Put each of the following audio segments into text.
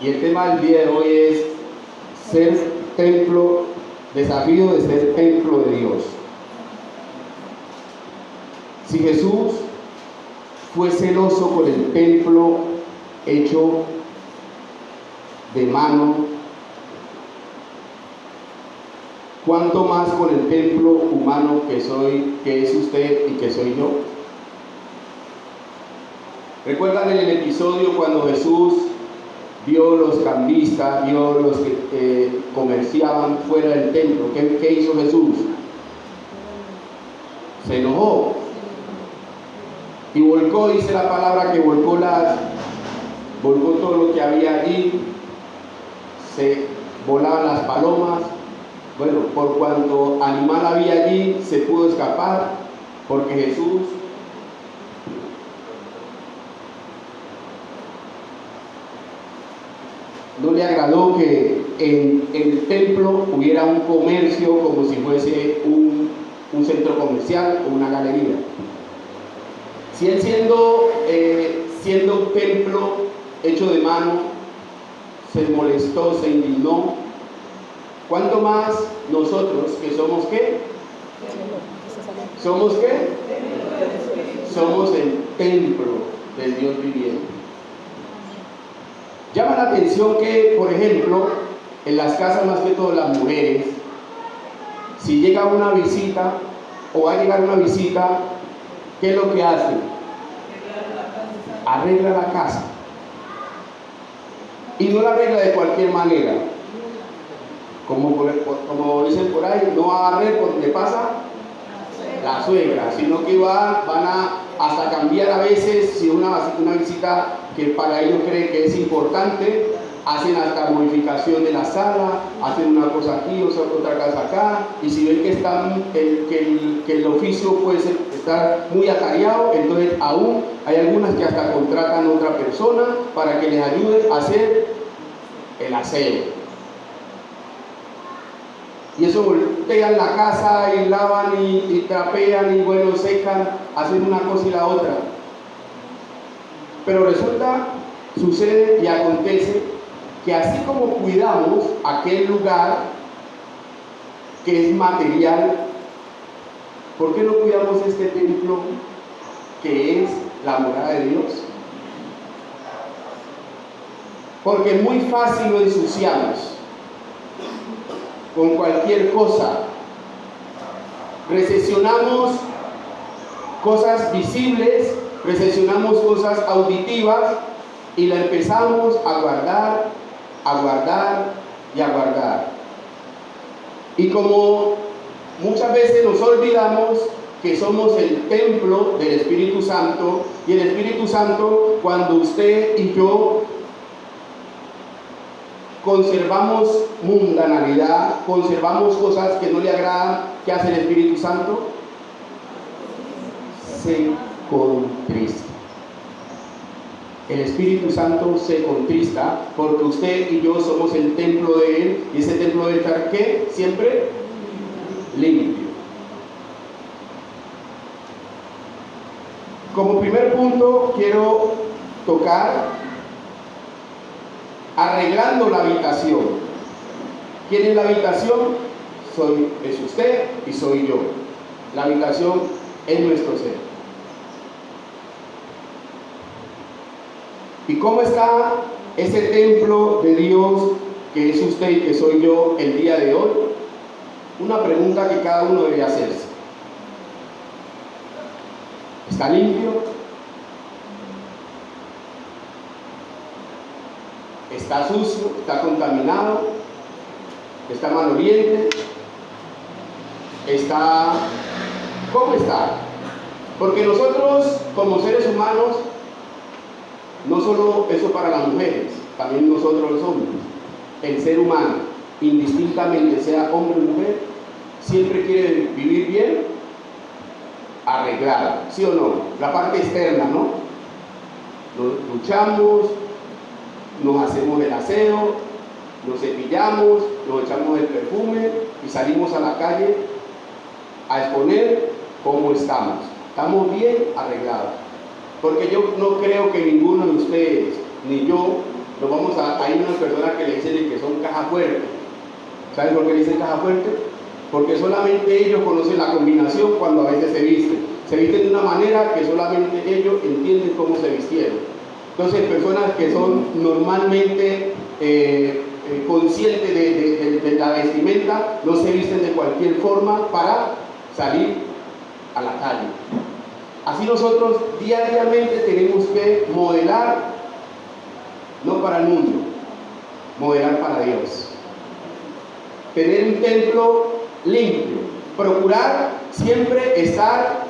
Y el tema del día de hoy es ser templo, desafío de ser templo de Dios. Si Jesús fue celoso con el templo hecho de mano, ¿cuánto más con el templo humano que es usted y que soy yo? ¿Recuerdan en el episodio cuando Jesús vio los cambistas, vio los que comerciaban fuera del templo? ¿Qué hizo Jesús? Se enojó y volcó, dice la palabra que volcó todo lo que había allí, se volaban las palomas. Bueno, por cuanto animal había allí, se pudo escapar, porque Jesús no le agradó que en el templo hubiera un comercio como si fuese un centro comercial o una galería. Si él siendo un templo hecho de mano, se molestó, se indignó, ¿cuánto más nosotros que somos qué? ¿Somos qué? Somos el templo del Dios viviente. Llama la atención que, por ejemplo, en las casas, más que todo las mujeres, si llega una visita o va a llegar una visita, ¿qué es lo que hace? Arregla la casa. Y no la arregla de cualquier manera. Como dicen por ahí, no va a barrer porque le pasa la suegra, sino que van a hasta cambiar a veces, si una visita que para ellos creen que es importante, hacen hasta modificación de la sala, hacen una cosa aquí, otra cosa acá, y si ven que el oficio puede estar muy atareado, entonces aún hay algunas que hasta contratan a otra persona para que les ayude a hacer el aseo. Y eso voltean la casa y lavan y trapean y bueno, secan, hacen una cosa y la otra. Pero sucede y acontece que así como cuidamos aquel lugar que es material, ¿por qué no cuidamos este templo que es la morada de Dios? Porque es muy fácil lo ensuciamos con cualquier cosa. Recesionamos cosas visibles, recesionamos cosas auditivas y la empezamos a guardar y a guardar. Y como muchas veces nos olvidamos que somos el templo del Espíritu Santo, y el Espíritu Santo, cuando usted y yo conservamos mundanalidad, conservamos cosas que no le agradan, ¿qué hace el Espíritu Santo? Se contrista. El Espíritu Santo se contrista porque usted y yo somos el templo de Él, y ese templo debe estar ¿qué? Siempre limpio. Como primer punto quiero tocar arreglando la habitación. ¿Quién es la habitación? Es usted y soy yo. La habitación es nuestro ser. ¿Y cómo está ese templo de Dios que es usted y que soy yo el día de hoy? Una pregunta que cada uno debe hacerse. ¿Está limpio? ¿Está sucio? ¿Está contaminado? ¿Está maloliente? ¿Cómo está? Porque nosotros, como seres humanos, no solo eso para las mujeres, también nosotros los hombres, el ser humano, indistintamente sea hombre o mujer, siempre quiere vivir bien, arreglado, ¿sí o no? La parte externa, ¿no? Nos duchamos, nos hacemos el aseo, nos cepillamos, nos echamos el perfume y salimos a la calle a exponer cómo estamos. Estamos bien arreglados. Porque yo no creo que ninguno de ustedes, ni yo, Hay unas personas que le dicen que son caja fuerte. ¿Saben por qué le dicen caja fuerte? Porque solamente ellos conocen la combinación cuando a veces se visten. Se visten de una manera que solamente ellos entienden cómo se vistieron. Entonces, personas que son normalmente conscientes de la vestimenta, no se visten de cualquier forma para salir a la calle. Así nosotros diariamente tenemos que modelar, no para el mundo, modelar para Dios. Tener un templo limpio, procurar siempre estar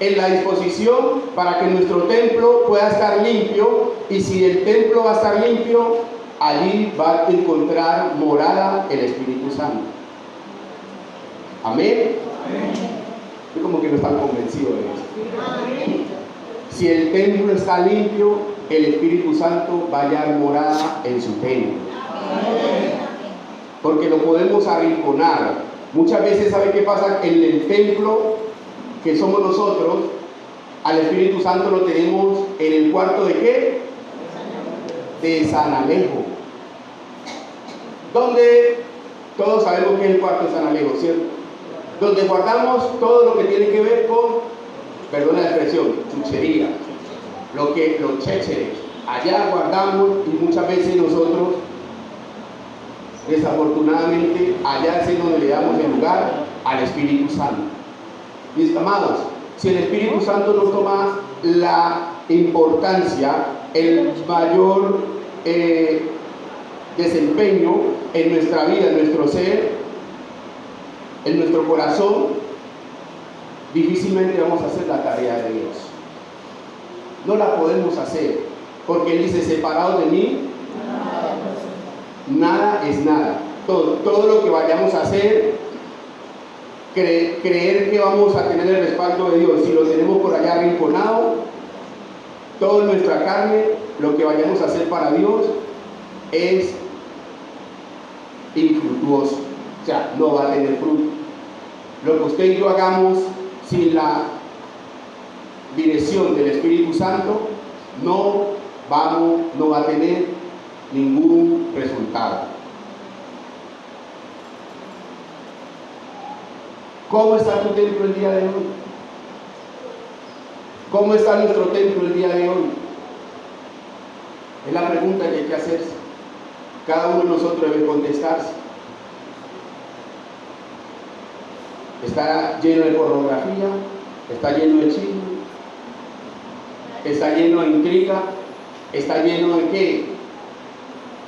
en la disposición para que nuestro templo pueda estar limpio, y si el templo va a estar limpio, allí va a encontrar morada el Espíritu Santo. Amén. Yo como que no están convencidos de eso. Si el templo está limpio, el Espíritu Santo va a hallar morada en su templo. Porque lo podemos arrinconar. Muchas veces, ¿sabe qué pasa? En el templo que somos nosotros, al Espíritu Santo lo tenemos en el cuarto ¿de qué? De San Alejo. Donde todos sabemos que es el cuarto de San Alejo, ¿cierto? Donde guardamos todo lo que tiene que ver con, perdona la expresión, chuchería, los chécheres. Allá guardamos, y muchas veces nosotros, desafortunadamente, allá es donde le damos el lugar al Espíritu Santo. Mis amados, si el Espíritu Santo no toma la importancia, el mayor desempeño en nuestra vida, en nuestro ser, en nuestro corazón, difícilmente vamos a hacer la tarea de Dios. No la podemos hacer, porque Él dice: separado de mí, nada es nada. Todo lo que vayamos a hacer, creer que vamos a tener el respaldo de Dios, si lo tenemos por allá arrinconado, toda nuestra carne, lo que vayamos a hacer para Dios es infructuoso, o sea, no va a tener fruto. Lo que usted y yo hagamos sin la dirección del Espíritu Santo no va a tener ningún resultado. ¿Cómo está tu templo el día de hoy? ¿Cómo está nuestro templo el día de hoy? Es la pregunta que hay que hacerse. Cada uno de nosotros debe contestarse. ¿Está lleno de pornografía? ¿Está lleno de chisme? ¿Está lleno de intriga? ¿Está lleno de qué?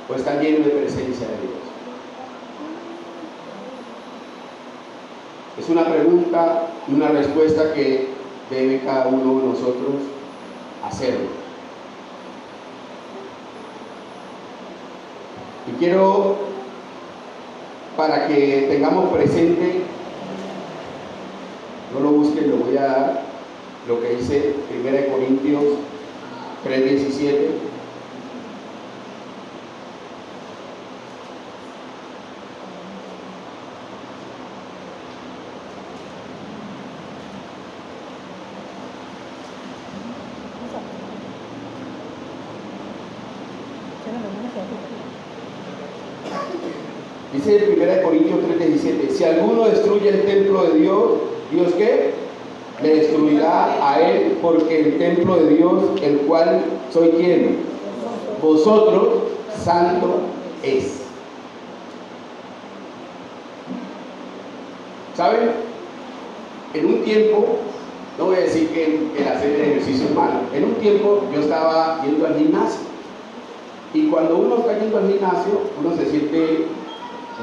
¿O está lleno de presencia de Dios? Es una pregunta y una respuesta que debe cada uno de nosotros hacerlo. Y quiero, para que tengamos presente, no lo busquen, lo voy a dar, lo que dice 1 Corintios 3:17. Dice 1 Corintios 3:17: si alguno destruye el templo de Dios, ¿Dios qué? Le destruirá a él, porque el templo de Dios, el cual soy ¿quién? Vosotros, santo es. ¿Saben? En un tiempo, no voy a decir que el hacer el ejercicio es malo, en un tiempo yo estaba yendo al gimnasio, y cuando uno está yendo al gimnasio, uno se siente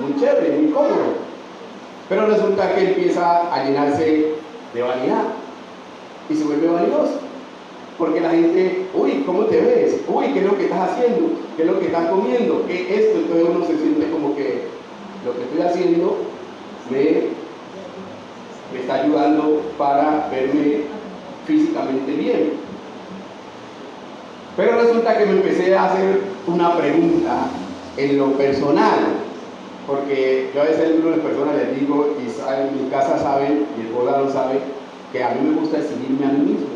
muy chévere, muy cómodo, pero resulta que empieza a llenarse de vanidad y se vuelve vanidoso, porque la gente: uy, ¿cómo te ves? Uy, ¿qué es lo que estás haciendo? ¿Qué es lo que estás comiendo? ¿Qué es esto? Entonces uno se siente como que lo que estoy haciendo me está ayudando para verme físicamente bien. Pero resulta que me empecé a hacer una pregunta en lo personal, porque yo a veces a algunas personas les digo, y en mi casa saben, mi esposa lo sabe, que a mí me gusta exhibirme a mí mismo.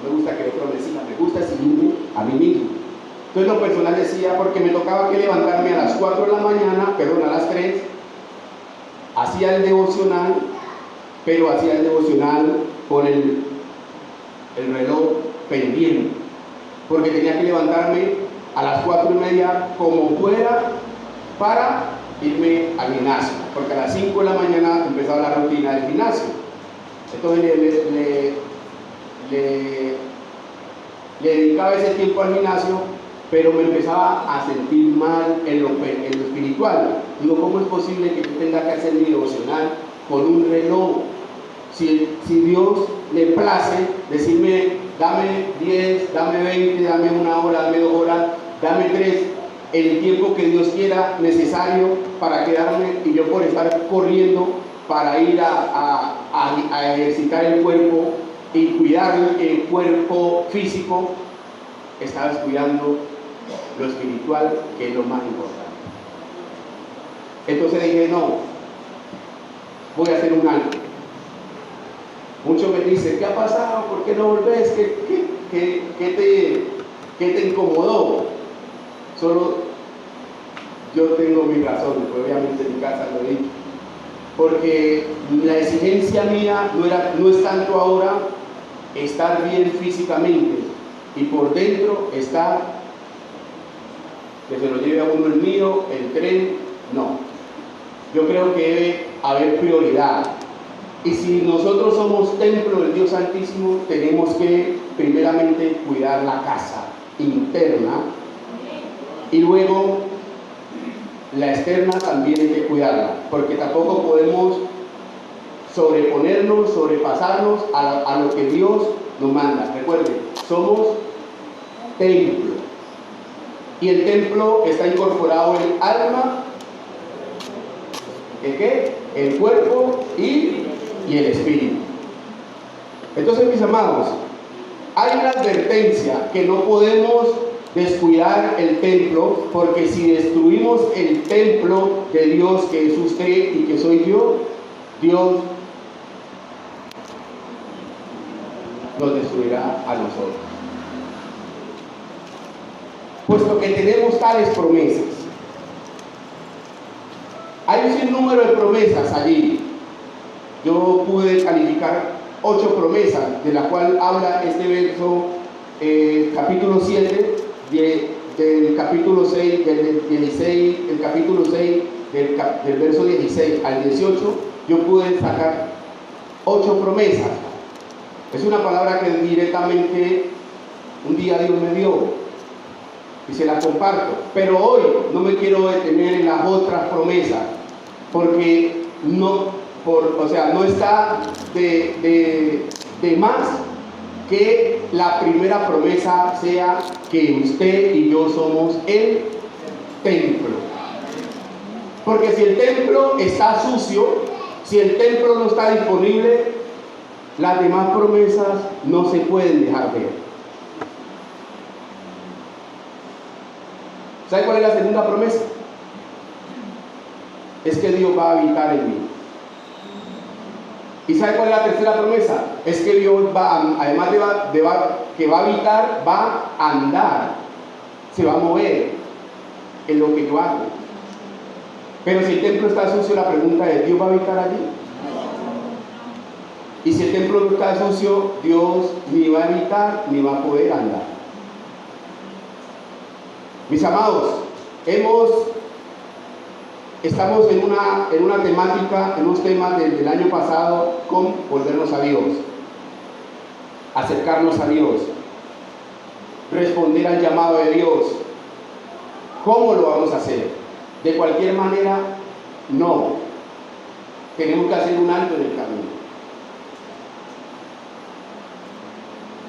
No me gusta que otro me siga, me gusta exhibirme a mí mismo. Entonces lo personal decía, porque me tocaba que levantarme a las 4 de la mañana, perdón, a las 3, hacía el devocional, pero hacía el devocional con el reloj pendiente, porque tenía que levantarme a las 4:30 como fuera para irme al gimnasio, porque a las 5 de la mañana empezaba la rutina del gimnasio. Entonces le dedicaba ese tiempo al gimnasio, pero me empezaba a sentir mal en lo espiritual. Digo, ¿cómo es posible que yo tenga que hacer mi devocional con un reloj? Si Dios le place decirme, dame 10, dame 20, dame 1 hora, dame 2 horas, dame 3, el tiempo que Dios quiera necesario para quedarme, y yo por estar corriendo para ir a ejercitar el cuerpo y cuidar el cuerpo físico, estaba descuidando lo espiritual, que es lo más importante. Entonces dije, no, voy a hacer un alto. Muchos me dicen, ¿qué ha pasado? ¿Por qué no volvés? ¿Qué te incomodó? Solo yo tengo mis razones, pues obviamente en mi casa lo he dicho. Porque la exigencia mía no es tanto ahora estar bien físicamente y por dentro estar, que se lo lleve a uno el mío, el tren, no. Yo creo que debe haber prioridad. Y si nosotros somos templo del Dios Altísimo, tenemos que primeramente cuidar la casa interna y luego la externa también hay que cuidarla, porque tampoco podemos sobreponernos, sobrepasarnos a lo que Dios nos manda. Recuerden, somos templo y el templo está incorporado el alma, ¿el qué? El cuerpo y el espíritu. Entonces, mis amados, hay una advertencia que no podemos descuidar el templo, porque si destruimos el templo de Dios, que es usted y que soy yo, Dios nos destruirá a nosotros. Puesto que tenemos tales promesas, hay un sinnúmero de promesas allí. Yo pude calificar 8 promesas, de la cual habla este verso, capítulo 7, del capítulo 6, del 16, el capítulo 6, del verso 16 al 18, yo pude sacar 8 promesas. Es una palabra que directamente un día Dios me dio y se la comparto. Pero hoy no me quiero detener en las otras promesas, porque no está de más que la primera promesa sea que usted y yo somos el templo. Porque si el templo está sucio, si el templo no está disponible, las demás promesas no se pueden dejar ver. ¿Sabe cuál es la segunda promesa? Es que Dios va a habitar en mí. ¿Y sabe cuál es la tercera promesa? Es que Dios además que va a habitar, va a andar, se va a mover en lo que yo hago. Pero si el templo está sucio, la pregunta es, ¿Dios va a habitar allí? Y si el templo no está sucio, Dios ni va a habitar ni va a poder andar. Mis amados, estamos en una temática, en unos temas del año pasado, con volvernos a Dios, acercarnos a Dios, responder al llamado de Dios. ¿Cómo lo vamos a hacer? De cualquier manera, no. Tenemos que hacer un alto en el camino.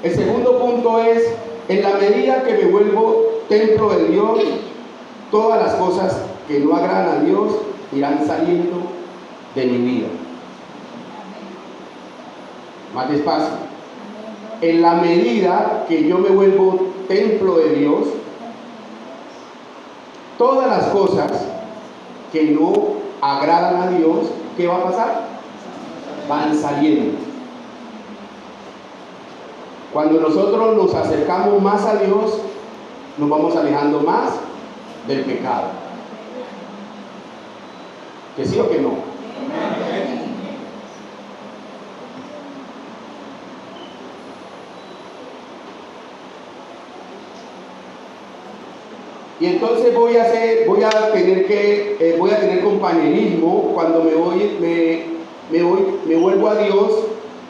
El segundo punto es, en la medida que me vuelvo templo de Dios, todas las cosas que no agradan a Dios irán saliendo de mi vida. Más despacio. En la medida que yo me vuelvo templo de Dios, todas las cosas que no agradan a Dios, ¿qué va a pasar? Van saliendo. Cuando nosotros nos acercamos más a Dios, nos vamos alejando más del pecado. ¿Que sí o que no? Y entonces voy a tener compañerismo cuando me vuelvo a Dios,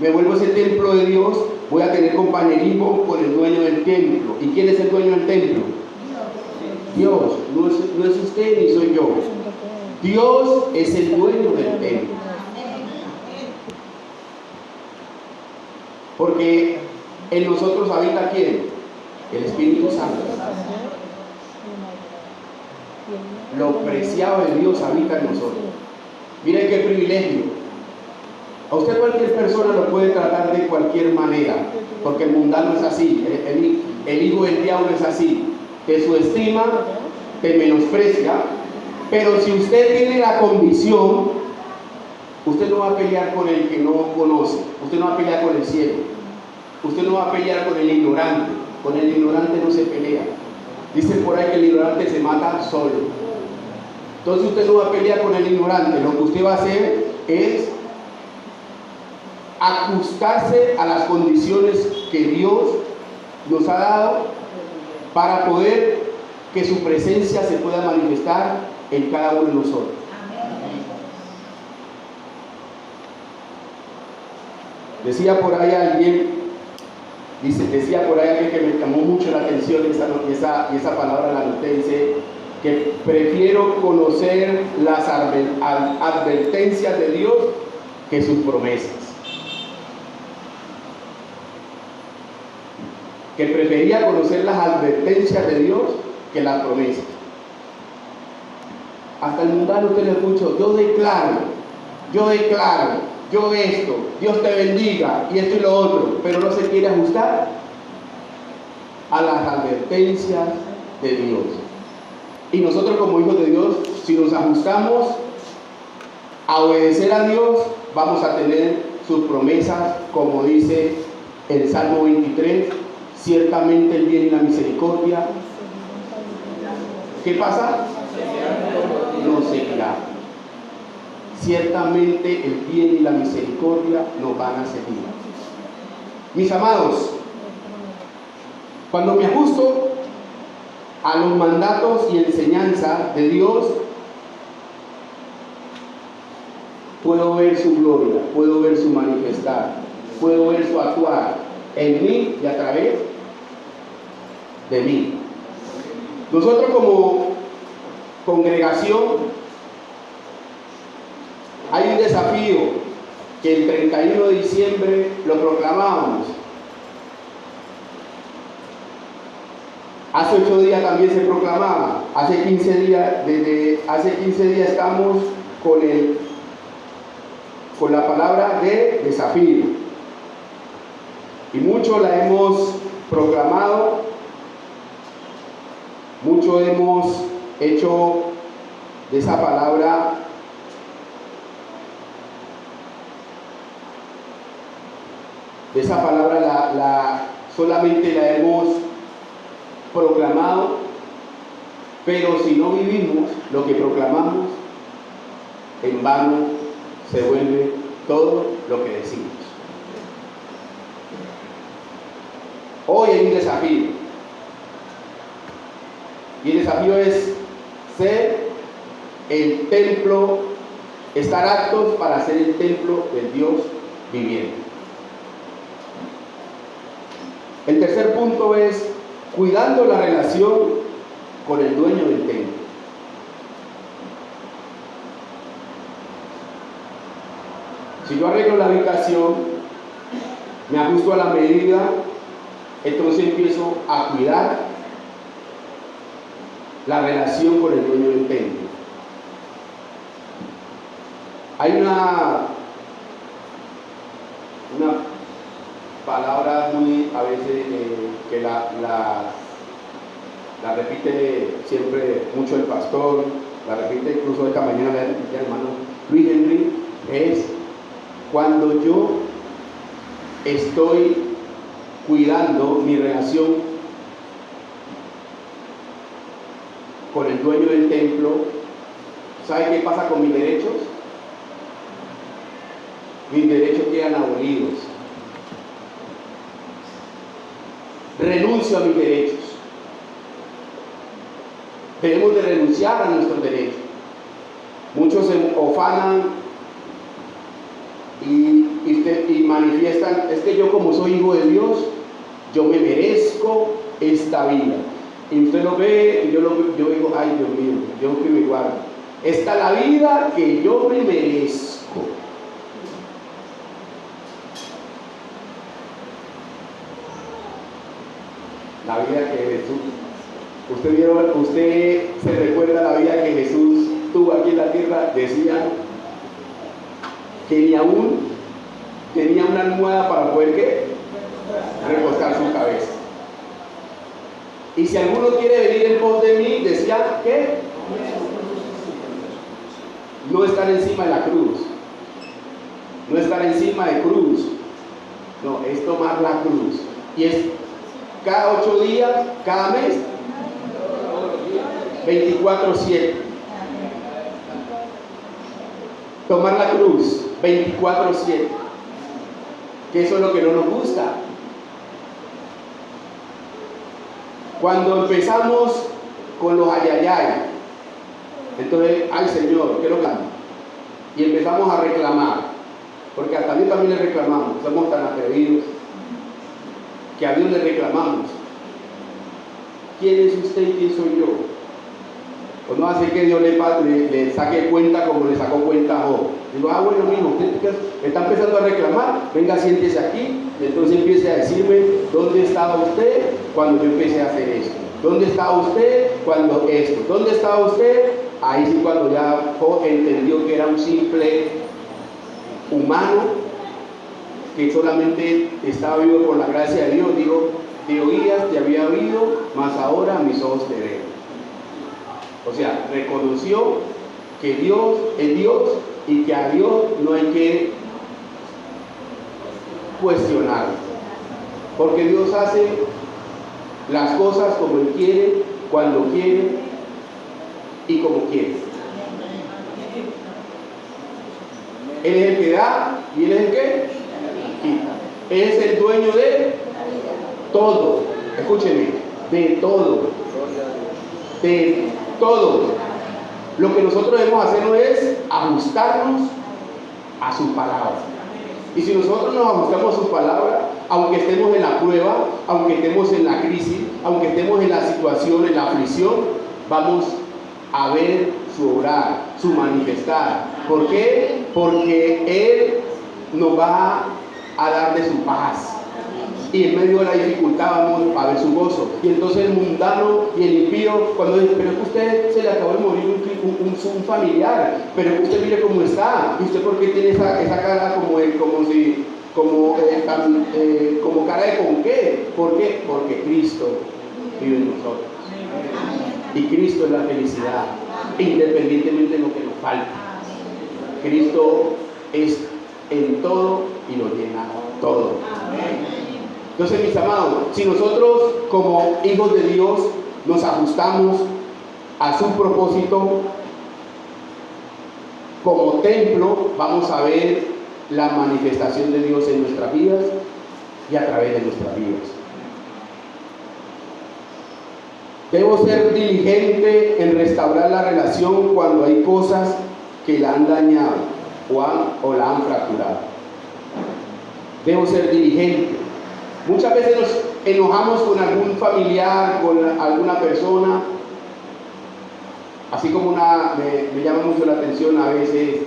me vuelvo a ese templo de Dios, voy a tener compañerismo con el dueño del templo. ¿Y quién es el dueño del templo? Dios, no es usted ni soy yo. Dios es el dueño del templo. Porque en nosotros habita ¿quién? El Espíritu Santo. Lo preciado de Dios habita en nosotros. Miren qué privilegio. A usted cualquier persona lo puede tratar de cualquier manera, porque el mundano es así, el hijo del diablo es así. Te subestima, te menosprecia, pero si usted tiene la convicción, usted no va a pelear con el que no conoce, usted no va a pelear con el ciego, usted no va a pelear con el ignorante no se pelea. Dicen por ahí que el ignorante se mata solo. Entonces usted no va a pelear con el ignorante, lo que usted va a hacer es ajustarse a las condiciones que Dios nos ha dado para poder que su presencia se pueda manifestar en cada uno de nosotros. Decía por ahí alguien que me llamó mucho la atención esa palabra, la anoté, dice que prefiero conocer las advertencias de Dios que sus promesas. Que prefería conocer las advertencias de Dios que las promesas. Hasta el mundano usted le escucha, yo declaro, yo esto, Dios te bendiga y esto y lo otro, pero no se quiere ajustar a las advertencias de Dios. Y nosotros como hijos de Dios, si nos ajustamos a obedecer a Dios, vamos a tener sus promesas, como dice el Salmo 23, ciertamente el bien y la misericordia. ¿Qué pasa? Nos seguirá. Ciertamente el bien y la misericordia nos van a seguir. Mis amados, cuando me ajusto a los mandatos y enseñanzas de Dios, puedo ver su gloria, puedo ver su manifestar, puedo ver su actuar en mí y a través de mí. Nosotros como congregación hay un desafío que el 31 de diciembre lo proclamábamos. Hace 8 días también se proclamaba. Hace 15 días, desde hace 15 días estamos con la palabra de desafío. Y mucho la hemos proclamado, mucho hemos hecho de esa palabra solamente la hemos proclamado, pero si no vivimos lo que proclamamos, en vano se vuelve todo lo que decimos. Hoy hay un desafío, y el desafío es ser el templo, estar aptos para ser el templo del Dios viviente. El tercer punto es cuidando la relación con el dueño del templo. Si yo arreglo la habitación, me ajusto a la medida, entonces empiezo a cuidar la relación con el dueño del templo. Hay una palabra muy a veces que la repite siempre mucho el pastor, la repite incluso esta mañana el hermano Luis Henry, es cuando yo estoy cuidando mi relación con el dueño del templo, ¿sabe qué pasa con mis derechos? Mis derechos quedan abolidos. Renuncio a mis derechos. Debemos de renunciar a nuestros derechos. Muchos se ufanan y manifiestan, es que yo como soy hijo de Dios, yo me merezco esta vida. Y usted lo ve, y yo digo, ay Dios mío, yo que me guardo. Esta es la vida que yo me merezco. La vida que Jesús, usted se recuerda la vida que Jesús tuvo aquí en la tierra. Decía que ni aún tenía una almohada para poder ¿qué? Recostar su cabeza. Y si alguno quiere venir en pos de mí, decía que no estar encima de la cruz, no estar encima de cruz, no, es tomar la cruz. Y es cada 8 días, cada mes, 24/7. Tomar la cruz, 24/7. Que eso es lo que no nos gusta. Cuando empezamos con los ayayay, entonces, ay Señor, ¿qué es lo que hago? Y empezamos a reclamar, porque hasta a Dios también le reclamamos, somos tan atrevidos que a Dios le reclamamos. ¿Quién es usted y quién soy yo? Pues no hace que Dios le saque cuenta como le sacó cuenta a Job. Digo, bueno, mijo, usted está empezando a reclamar, venga, siéntese aquí. Y entonces empiece a decirme, ¿dónde estaba usted cuando yo empecé a hacer esto? ¿Dónde estaba usted cuando esto? ¿Dónde estaba usted? Ahí sí, cuando ya Job entendió que era un simple humano, que solamente estaba vivo por la gracia de Dios, digo, de oídas te había oído, mas ahora mis ojos te ven. O sea, reconoció que Dios es Dios y que a Dios no hay que cuestionar, porque Dios hace las cosas como Él quiere, cuando quiere y como quiere. Él es el que da y Él es el que quita. Él es el dueño de todo. Escúcheme, de todo. De todo. Lo que nosotros debemos hacer no es ajustarnos a su palabra. Y si nosotros nos ajustamos a su palabra, aunque estemos en la prueba, aunque estemos en la crisis, aunque estemos en la situación, en la aflicción, vamos a ver su obrar, su manifestar. ¿Por qué? Porque Él nos va a dar de su paz. Y en medio de la dificultad vamos a ver su gozo. Y entonces el mundano y el impío, cuando dice, pero es que usted se le acabó de morir un familiar, pero es que usted mire cómo está, y usted por qué tiene esa cara como cara de con qué. ¿Por qué? Porque Cristo vive en nosotros. Y Cristo es la felicidad, independientemente de lo que nos falte. Cristo es en todo y lo llena todo. Entonces, mis amados, si nosotros como hijos de Dios nos ajustamos a su propósito como templo, vamos a ver la manifestación de Dios en nuestras vidas y a través de nuestras vidas. Debo ser diligente en restaurar la relación cuando hay cosas que la han dañado o la han fracturado. Debo ser diligente. Muchas veces nos enojamos con algún familiar, con alguna persona, así como me llama mucho la atención a veces,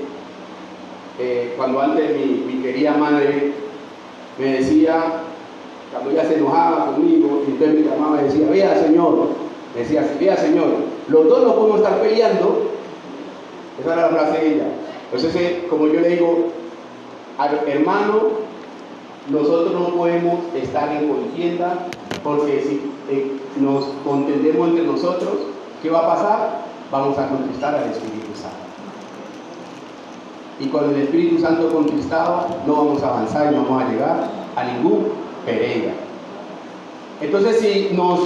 cuando antes mi querida madre me decía, cuando ella se enojaba conmigo, y entonces mi mamá me decía, vea señor, los dos no podemos estar peleando. Esa era la frase de ella. Entonces, como yo le digo, hermano, nosotros no podemos estar en contienda, porque si nos contendemos entre nosotros, ¿qué va a pasar? Vamos a contristar al Espíritu Santo. Y con el Espíritu Santo contristado, no vamos a avanzar y no vamos a llegar a ningún pelea. Entonces, si nos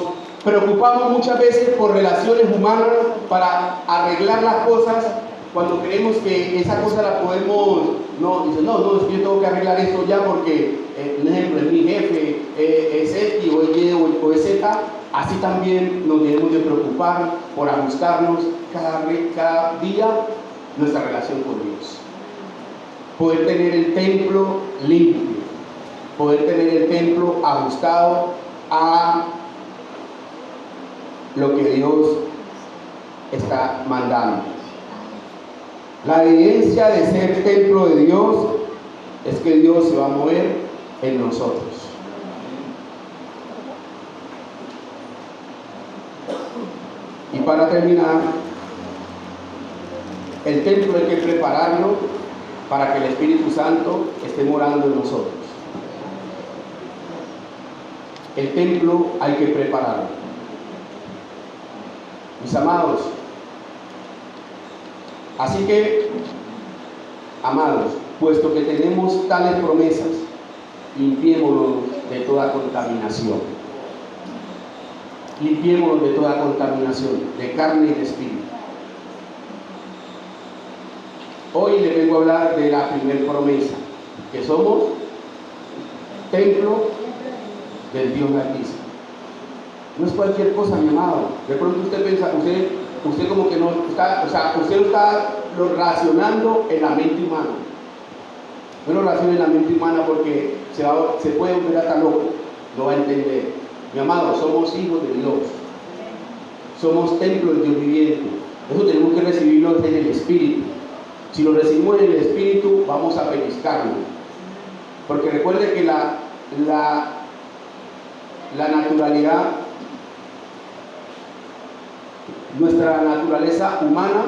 preocupamos muchas veces por relaciones humanas para arreglar las cosas cuando creemos que esa cosa la podemos, dice, no, es que yo tengo que arreglar esto ya porque, por ejemplo, es mi jefe, es X o es Y o es Z. Así también nos debemos de preocupar por ajustarnos cada día nuestra relación con Dios. Poder tener el templo limpio, poder tener el templo ajustado a lo que Dios está mandando. La evidencia de ser templo de Dios es que Dios se va a mover en nosotros. Y para terminar, el templo hay que prepararlo para que el Espíritu Santo esté morando en nosotros. El templo hay que prepararlo. Mis amados, así que, amados, puesto que tenemos tales promesas, limpiémonos de toda contaminación. Limpiémonos de toda contaminación, de carne y de espíritu. Hoy les vengo a hablar de la primera promesa, que somos templo del Dios Altísimo. No es cualquier cosa, mi amado. De pronto usted piensa, usted como que no está, usted lo está racionando en la mente humana. No lo racione en la mente humana porque se puede volver hasta loco, no va a entender. Mi amado, somos hijos de Dios. Somos templo del Dios viviente. Eso tenemos que recibirlo en el Espíritu. Si lo recibimos en el Espíritu, vamos a pellizcarlo. Porque recuerde que la naturalidad, nuestra naturaleza humana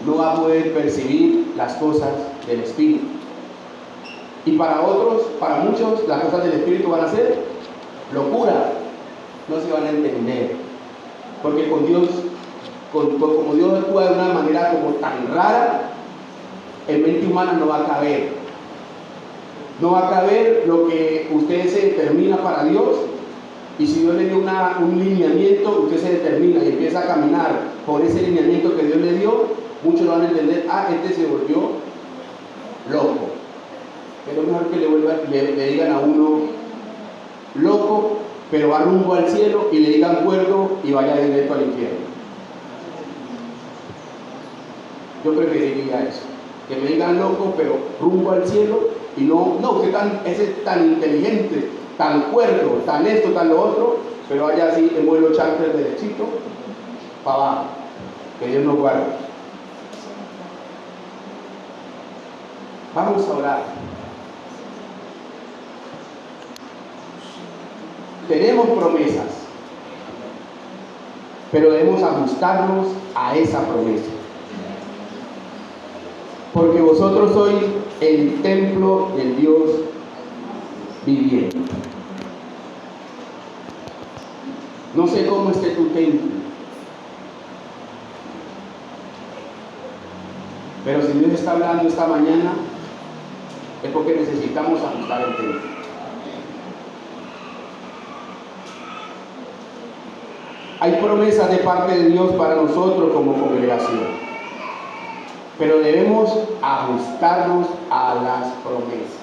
no va a poder percibir las cosas del Espíritu. Y para otros, para muchos, las cosas del Espíritu van a ser locura. No se van a entender. Porque con Dios, como Dios actúa de una manera como tan rara, en mente humana no va a caber. No va a caber lo que usted se determina para Dios. Y si Dios le dio un lineamiento, usted se determina y empieza a caminar por ese lineamiento que Dios le dio, muchos lo van a entender, este se volvió loco. Pero es mejor que le digan a uno loco, pero va rumbo al cielo, y le digan cuerdo y vaya directo al infierno. Yo preferiría eso, que me digan loco, pero rumbo al cielo, y no, usted es tan inteligente, tan cuerdo, tan esto, tan lo otro, pero vaya así en vuelo charter derechito para abajo. Que Dios nos guarde. Vamos a orar. Tenemos promesas, pero debemos ajustarnos a esa promesa. Porque vosotros sois el templo del Dios viviente. No sé cómo esté tu templo, pero si Dios está hablando esta mañana, es porque necesitamos ajustar el templo. Hay promesas de parte de Dios para nosotros como congregación, pero debemos ajustarnos a las promesas.